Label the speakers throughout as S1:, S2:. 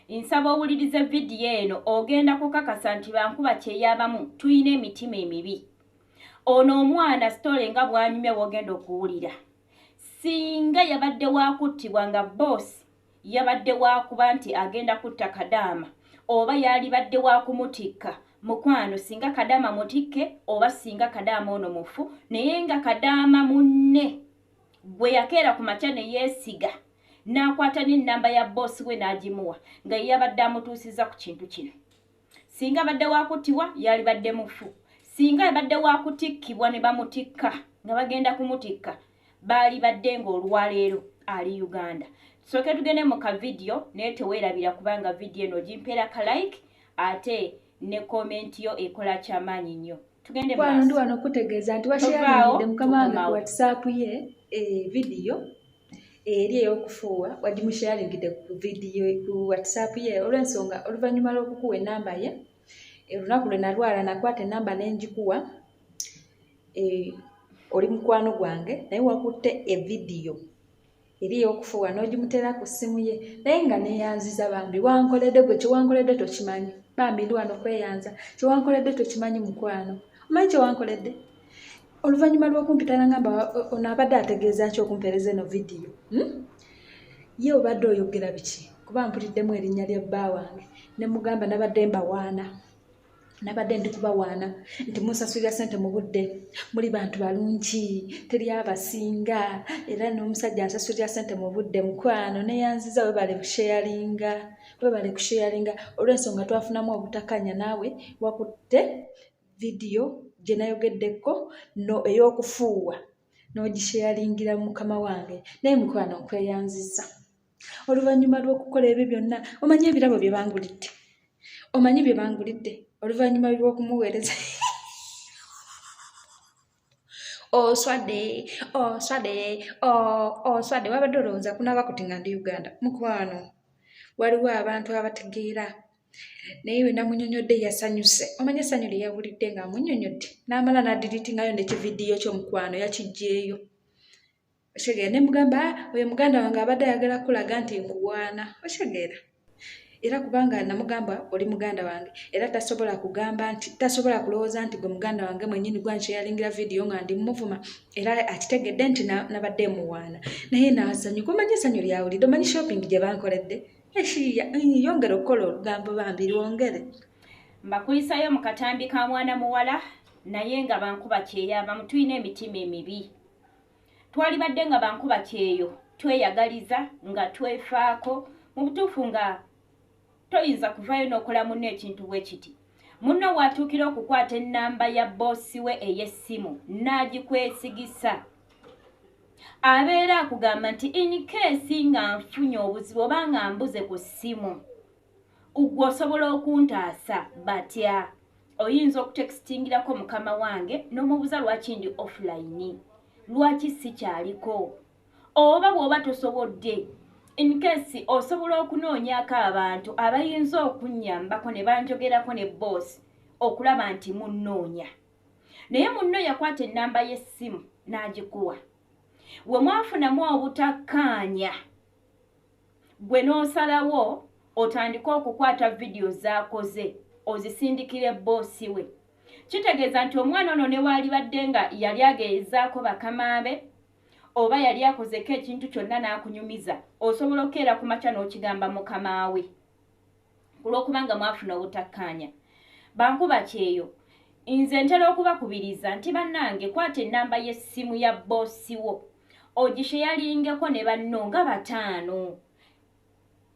S1: Nsaba owulirize vidiyo eno ogenda kukakasa nti Bankuba kyeyabamu tuyina emitima emibi. Ono omwana sitole nga bwanyumya wogenda okuwulira. Singa yabadde wakuttibwa nga boss yabadde wakuba nti agenda kutta Kadaama oba yali badde wakumutikka mukwano singa Kadaama mutikke oba singa Kadaama ono mufu naye nga Kadaama munne gwe yakeera ku makya ne yeesiga n'akwata n'ennamba ya boss we n'agimuwa nga yabadde amutuusiza ku kintu kino. Singa badde wakuttibwa yali badde mufu. Singa badde wakutikkibwa ne bamutikka nga bagenda kumutikka baali badde ng'olwaleero ali Uganda. Soke tugende mu ka video naye teweerabira kubanga video eno gimpeera ka like ate ne comment yo ekola kyamaanyi nnyo. Tugende
S2: maaso. Ndi wano kutegeeza nti washaringidde mukama wange ku WhatsApp ye video eri ey'okufuuwa wagimusharingidde ku video ku WhatsApp ye olw'ensonga oluvannyuma lw'okukuwa ennamba ye olunaku lwe nalwala nakwata ennamba n'engikuwa oli mukwano gwange naye wakutte evidiyo eri ey'okufuuwa n'ogimuteera ku ssimu ye naye nga neeyanziza bambi wankoledde gwe kyewankoledde tokimanyi bambi ndi wano kweyanza kyewankoledde tokimanyi mukwano omanyi kyewankoledde oluvannyuma lw'okumpita nagamba ono abadde ategeeza ki okumpeereza eno vidiyo ye obadde oyogera biki kuba mpuliddemu erinnya lya bba wange ne mugamba nabadde mbawaana nabadde ndi kubawaana nti munsasulira ssente mu budde muli bantu balungi teri abasinga era n'omusajja ansasulira ssente mu budde mukwano neyanziza webale kusharinga olw'ensonga twafunamu obutakanya naawe wakutte vidiyo gye nayogeddeko ey'okufuuwa n'ogisharingira mukama wange naye mukwano nkweyanziza oluvannyuma lw'okukola ebyo byonna omanyi ebirabo bye bangulidde omanyi bye bangulidde oluvannyuma lw'okumuweereza oswadde wabadde olowooza kunaaba kuti nga ndi Uganda mukwano waliwo abantu abategeera naye we namunyonyodde yasanyuse omanyi essanyu lye yawulidde nga amunyonyodde n'amala n'adiritingayo n'ekividiyo ky'omukwano yakiggyeeyo otegeera ne mugamba oyo muganda wange abadde ayagala kulaga nti nkuwaana otegeera era kubanga namugamba oli muganda wange era tasobola kulowooza nti gwe muganda wange mwennyini gwansharingira vidiyo nga ndi muvuma era akitegedde nti nabadde muwaana naye n'asanyuka omanyi essanyu lyawulidde omanyi shopping gye bankoledde yongera okukola olugambo bambi lwongere
S1: mbakulisayo mu katambi ka mwana muwala naye nga Bankuba kyeyabamu tulina emitima emibi. Twali badde nga Bankuba kyeyo tweyagaliza nga twefaako mu butuufu nga toyinza kuvaayo n'okola munno ekintu bwe kiti. Munno bw'atuukira okukwata ennamba ya boosi we ey'essimu n'agikwesigisa abeera akugamba nti in case nga nfunye obuzibu oba nga mbuze ku ssimu ugwe osobola okuntaasa batya oyinza okutekisitingirako mukama wange n'omubuuza lwaki ndi offline lwaki sikyaliko oba bw'oba tosobodde in case osobola okunoonyako abantu abayinza okunnyambako ne banjogerako ne boss okulaba nti munnoonya naye munno yakwata ennamba y'essimu n'agikuwa we mwafunamu obutakkaanya gwe n'osalawo otandika okukwata vidiyo z'akoze ozisindikire boosi we kitegeeza nti omwana ono ne waali badde nga yali ageezaako bakamaabe oba yali akozeko ekintu kyonna n'akunyumiza osobola okukeera ku makya n'okigamba mukama we olw'okubanga mwafuna obutakkaanya. Bankuba kyeyo nze ntera okubakubiriza nti bannange kwata ennamba y'essimu ya boosi wo ogisharingeko ne banno nga 5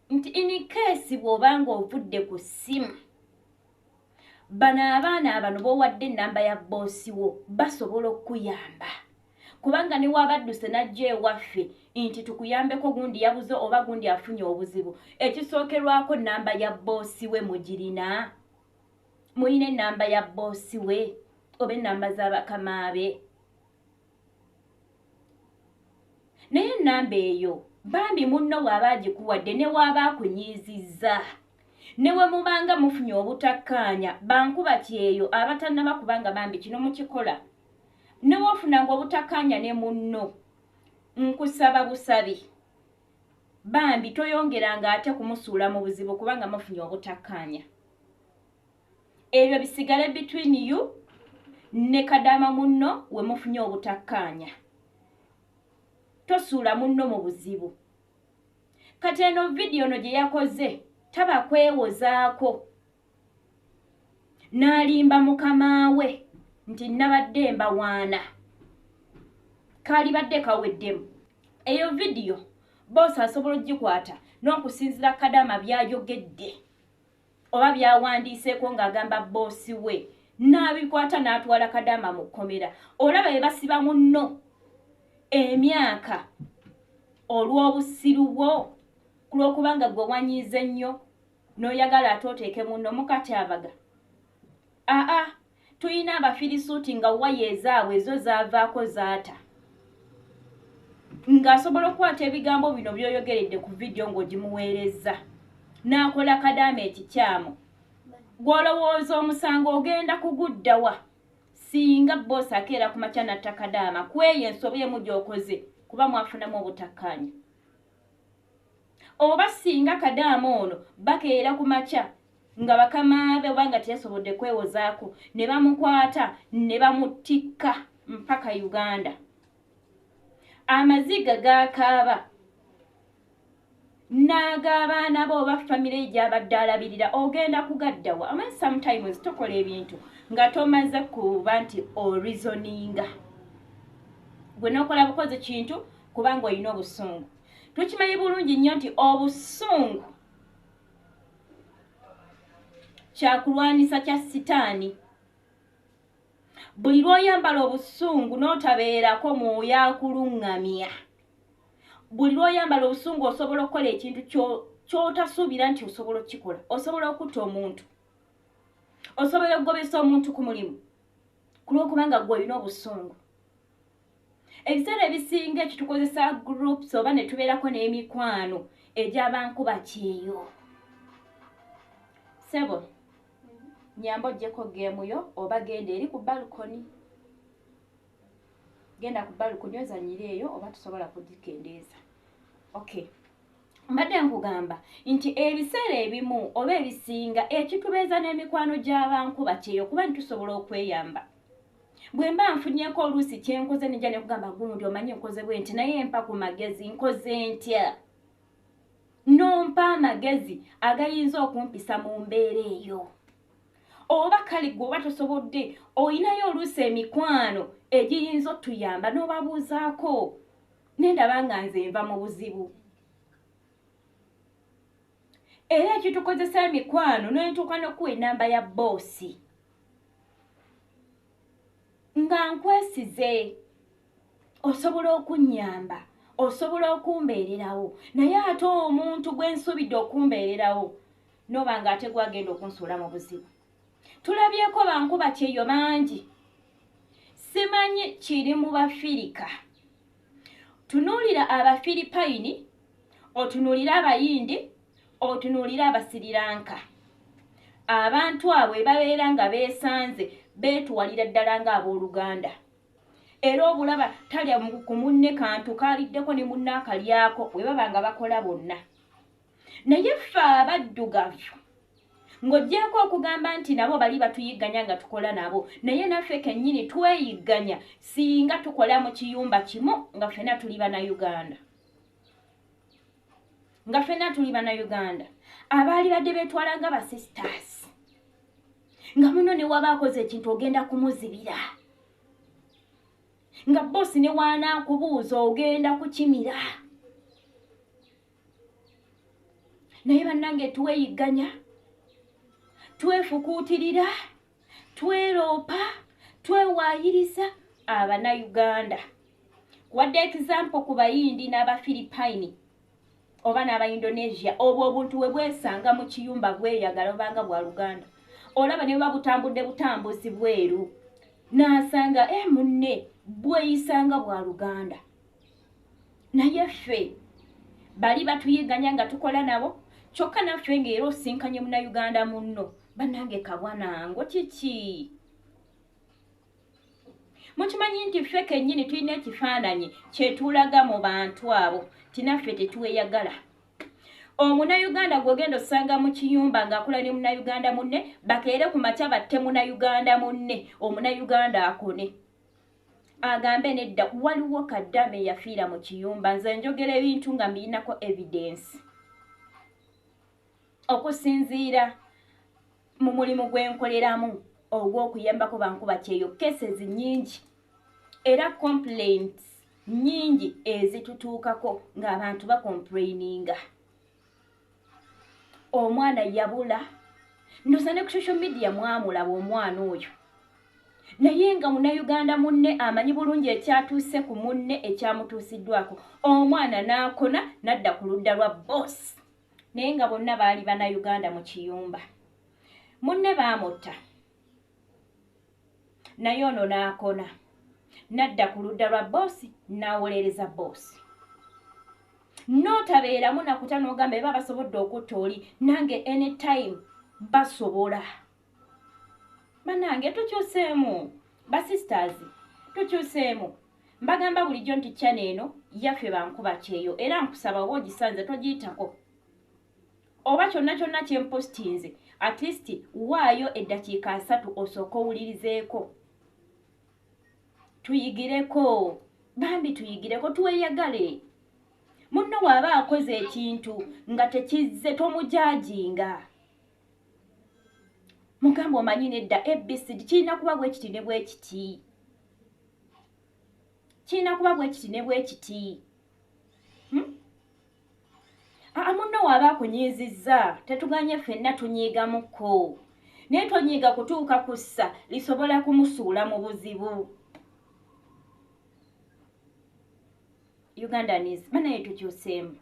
S1: nti in case bw'obanga ovudde ku ssimu bano abaana abano b'owadde ennamba ya boosi wo basobola okuyamba kubanga ne wabadduse najja ewaffe nti tukuyambeko gundi yabuze oba gundi afunye obuzibu ekisookerwako nnamba ya boosi we mugirina muyina ennamba ya boosi we oba ennamba z'abakamaabe naye ennamba eyo bambi munno bw'aba agikuwadde ne waaba akunyiizizza ne we mubanga mufunye obutakkaanya Bankuba kyeyo abatannaba kubanga bambi kino mukikola ne wofunanga obutakkaanya ne munno nkusaba busabi bambi toyongeranga ate kumusuula mu buzibu kubanga mufunye obutakkaanya. Ebyo bisigale between you ne Kadaama munno we mufunye obutakkaanya. Tosuula munno mu buzibu. Kati eno video no gye yakoze taba kwewozaako. N'alimba mukama we nti nabadde mbawaana. Kalibadde kaweddemu. Eyo video boss asobola ogikwata n'okusinzira Kadaama byayogedde oba byawandiiseeko ng'agamba boss we n'abikwata n'atwala Kadaama mu kkomera. Olaba bye basiba munno emyaka olw'obusiru bwo kulw'okubanga gwe wanyiize nnyo n'oyagala ate oteeke munno mu katyabaga. Tuyina abafirisuuti nga waya ezaabwe ezo zaavaako zaata. Ng'asobola okukwata ebigambo bino by'oyogeredde ku video ng'ogimuweereza. N'akola Kadaama ekikyamu. Gw'olowooza omusango ogenda kuguddawa. Singa boss akeera ku makya n'atta Kadaama ku eyo ensobi emu gy'okoze kuba mwafunamu obutakkaanya. Oba singa Kadaama ono bakeera ku makya nga bakama be obanga teyasobodde kwewozaako ne bamukwata ne bamutikka mpaka Uganda. Amaziga gakaaba n'ag'abaana bo oba famire gy'abadde alabirira ogenda kugaddawa. Amanyi sometimes tokola ebintu nga tomaze kuba nti orizoninga. Gwe n'okola bukozi kintu kubanga olina obusungu. Tukimanyi bulungi nnyo nti obusungu kyakulwanisa kya sitaani. Buli lw'oyambala obusungu n'otabeerako mwoyo akuluŋŋamya. Buli lw'oyambala obusungu osobola okukola ekintu ky'otasuubira nti osobola okukikola. Osobola okutta omuntu. Osobola okugobesa omuntu ku mulimu ku lw'okubanga gwe olina obusungu. Ebiseera ebisinga ekyo tukozesa groups oba ne tubeerako n'emikwano egy'abankuba kyeyo. Sebo, nyamba ojjeko geemu yo oba genda eri ku balukoni. Genda ku balukoni ozanyire eyo oba tusobola kugikendeeza. Okay. Mbadde nkugamba nti ebiseera ebimu oba ebisinga ekitubeeza n'emikwano gy'abankuba kyeyo kuba nitusobola okweyamba. Bwe mba nfunyeeko oluusi kyenkoze nejja ne kugamba gundi omanyi nkoze bwe nti naye mpa ku magezi nkoze ntya. Nompa amagezi agayinza okumpisa mu mbeera eyo. Oba kale gwe oba tosobodde oyinayo oluusi emikwano egiyinza otuyamba n'obabuuzaako. Nendaba nga nze nva mu buzibu. Era ekitukozesa emikwano n'entuuka n'okuwa ennamba ya boosi. Nga nkwesize osobola okunnyamba, osobola okumbeererawo, naye ate omuntu gwe nsuubidde okumbeererawo n'oba ng'ate gwagenda okunsuula mu buzibu. Tulabyeko bankuba kyeyo mangi. Simanyi kiri mu Bafirika. Tunuulira Abafiripayini, otunuulira Abayindi, otunuulira Abasirilanka. Abantu abo babeera nga beesanze beetuwalira ddala ng'abooluganda. Era obulaba talya ku munne kantu kaaliddeko ne munne akalyako bwe baba nga bakola bonna. Naye ffe abaddugavu ng'oggyeko okugamba nti nabo bali batuyigganya nga tukola nabo, naye naffe kennyini tweyigganya singa tukola mu kiyumba kimu nga ffenna tuli Bannayuganda. Nga ffenna tuli Bannayuganda. Abaali badde beetwala nga basisters. Nga muno ne waba akoze ekintu ogenda kumuzibira. Nga boosi ne waanaakubuuza ogenda kukimira. Naye bannange tweyigganya, twefukuutirira, tweropa, twewaayiriza Abannayuganda. Wadde example ku Bayindi n'Abafiripayini oba n'Abaindonesia obwo obuntu we bwesanga mu kiyumba bweyagala obanga bwa Luganda. Olaba ne babutambudde butambuzi bweru n'asanga munne bweyisanga bwa Luganda. Naye ffe bali batuyigganya nga tukola nabo kyokka naffe ng'era osinkanye Munnayuganda munno. Bannange kabwanango kiki? Mukimanyi nti ffe kennyini tulina ekifaananyi kyetulaga mu bantu abo tinaffe tetuweyagala. Omunayuganda gwogenda osanga mu kiyumba ng'akola ne Munnayuganda munne bakeere ku makya batte Munnayuganda munne Omunayuganda akone. Agambe nedda waliwo kaddame yafiira mu kiyumba nze njogera ebintu nga mbirinako evidence. Okusinziira mu mulimu gwenkoleramu ogw'okuyambako bankuba kyeyo cases nnyingi era complaints nnyingi ezitutuukako ng'abantu bakomplaininga. Omwana yabula ndoza ne ku social media mwamulaba omwana oyo naye nga Munnayuganda munne amanyi bulungi ekyatuuse ku munne ekyamutuusiddwako. Omwana n'akona n'adda ku ludda lwa boss naye nga bonna baali Bannayuganda mu kiyumba. Munne baamutta naye ono n'akona n'adda ku ludda lwa boosi n'awolereza boosi. N'otabeeramu nakuta n'ogamba eba basobodde okutta oli nange anytime basobola. Bannange tukyuseemu, basisters tukyuseemu. Mbagamba bulijjo nti channel eno yaffe bankuba kyeyo era nkusaba oba ogisanze togiyitako. Oba kyonna kyonna kyempostinze at least waayo eddakiika 3 osooka owulirizeeko. Tuyigireko bambi tuyigireko tuweyagale. Munno waba akoze ekintu nga tekizze tomujajinga. Mugamba omanyi nedda ABCD kirina kuba bwe kiti ne bwe kiti. Kirina kuba bwe kiti ne bwe kiti. Munno waba akunyizizza tetuganye ffenna tunyiigamuko. Naye tonyiiga kutuuka kussa lisobola kumusuula mu buzibu. Ugandans banaye tukyuseemu.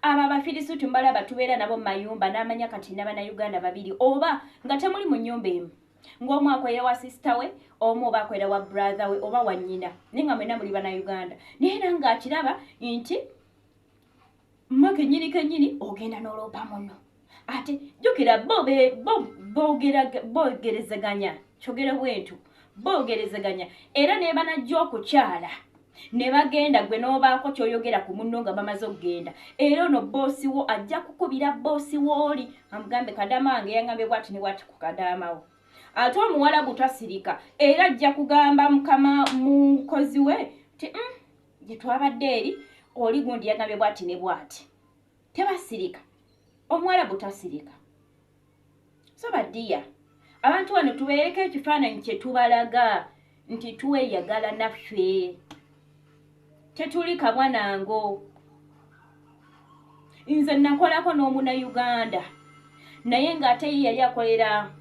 S1: Abo Abafirisuuti mbalaba tubeera nabo mu mayumba n'amanya kati n'Abannayuganda babiri oba nga temuli mu nnyumba emu. Ng'omu akwera wa sisita we, omu oba akwera wa brother we oba wa nnyina. Naye nga mwenna muli Bannayuganda. Naye era ng'akiraba nti mmwe kennyini ogenda n'oloopa munno. Ate jjukira boogerezeganya kyogere bwentu boogerezeganya era ne banajja okukyala ne bagenda gwe n'obaako ky'oyogera ku munno nga bamaze okugenda. Era ono boosi wo ajja kukubira boosi wooli amugambe kadama wange yangambye bw'ati ne bw'ati ku kadamawo. Ate omuwala butasirika era ajja kugamba mukama mukozi we ti gye twabadde eri oli gundi yangambye bw'ati ne bw'ati. Tebasirika. Omuwala butasirika. So badiya abantu wano tubeereko ekifaananyi kye tubalaga nti tuweyagala naffe. Tetuli kabwanango. Nze nakolako n'Omunnayuganda naye ng'ate ye yali akolera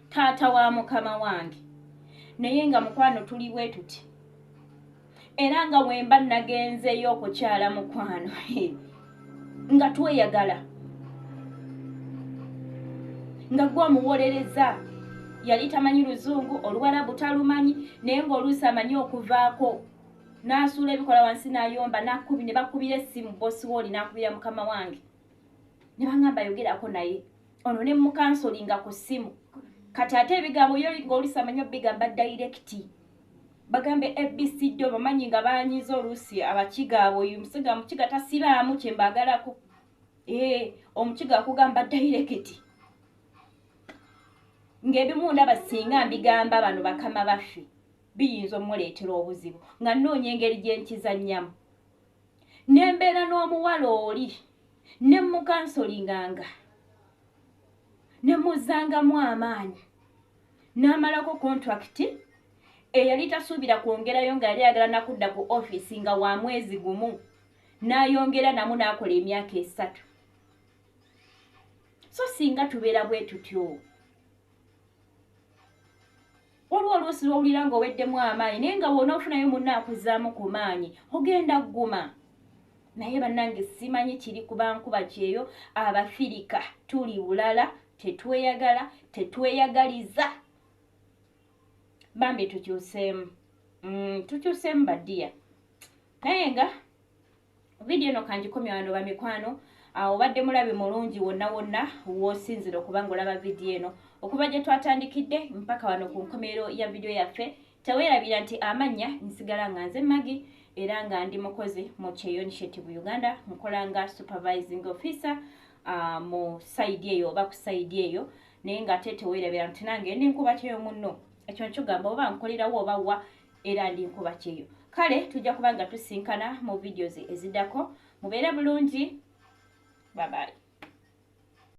S1: taata wa mukama wange. Naye nga mukwano tuli bwe tuti. Era nga wemba nagenzeyo okukyala mukwano nga tweyagala. Nga gwe omuwolereza yali tamanyi Luzungu Oluwarabu talumanyi naye ng'oluusi amanyi okuvaako n'asuula ebikola wansi n'ayomba ne bakubira essimu boosi wooli n'akubira mukama wange. Ne bangamba yogerako naye ono ne mukansolinga ku ssimu kati ate ebigambo yo ng'oluusi amanyi obigamba dayirekiti. Bagambe ABCD bamanyi nga baanyiza oluusi abakiga abo omusiga mukiga tasibaamu kye mbaagalako. Omukiga akugamba dayirekiti. Ng'ebimu ndaba singa mbigamba bano bakama baffe biyinza omuleetera obuzibu nga nnoonya engeri gye nkizannyamu. Ne mbeera n'omuwala oli ne mukansolinganga ne muzzangamu amaanyi n'amalako kontrakiti eyali tasuubira kwongerayo nga yali ayagala nakudda ku ofiisi nga wa mwezi gumu n'ayongera namu n'akola emyaka 3. So singa tubeera bwe tutyo waliwo oluusi lw'owulira ng'oweddemu amaanyi naye nga w'onoofunayo munno akuzzaamu ku maanyi ogenda gguma. Naye bannange simanyi kiri ku bankuba kyeyo Abafirika tuli bulala tetweyagala tetweyagaliza. Bambi tukyuseemu. Tukyuseemu badiya. Naye nga video eno kangikomya wano bamikwano obadde mulabe mulungi wonna wonna w'osinzira okuba ng'olaba video eno okuba gye twatandikidde mpaka wano ku nkomerero ya video yaffe. Teweerabira nti amannya nsigala nga nze Magi era nga ndi mukozi mu Kyeyo Initiative Uganda, nkola nga supervising officer mu side eyo oba ku side eyo, naye nga teweerabira nti nange ndi nkuba Kyeyo munno. Ekyo nkigamba oba nkolerawo oba wa era ndi nkuba Kyeyo. Kale tujja kuba nga tusinkana mu videos eziddako. Mubeere bulungi. Bye bye.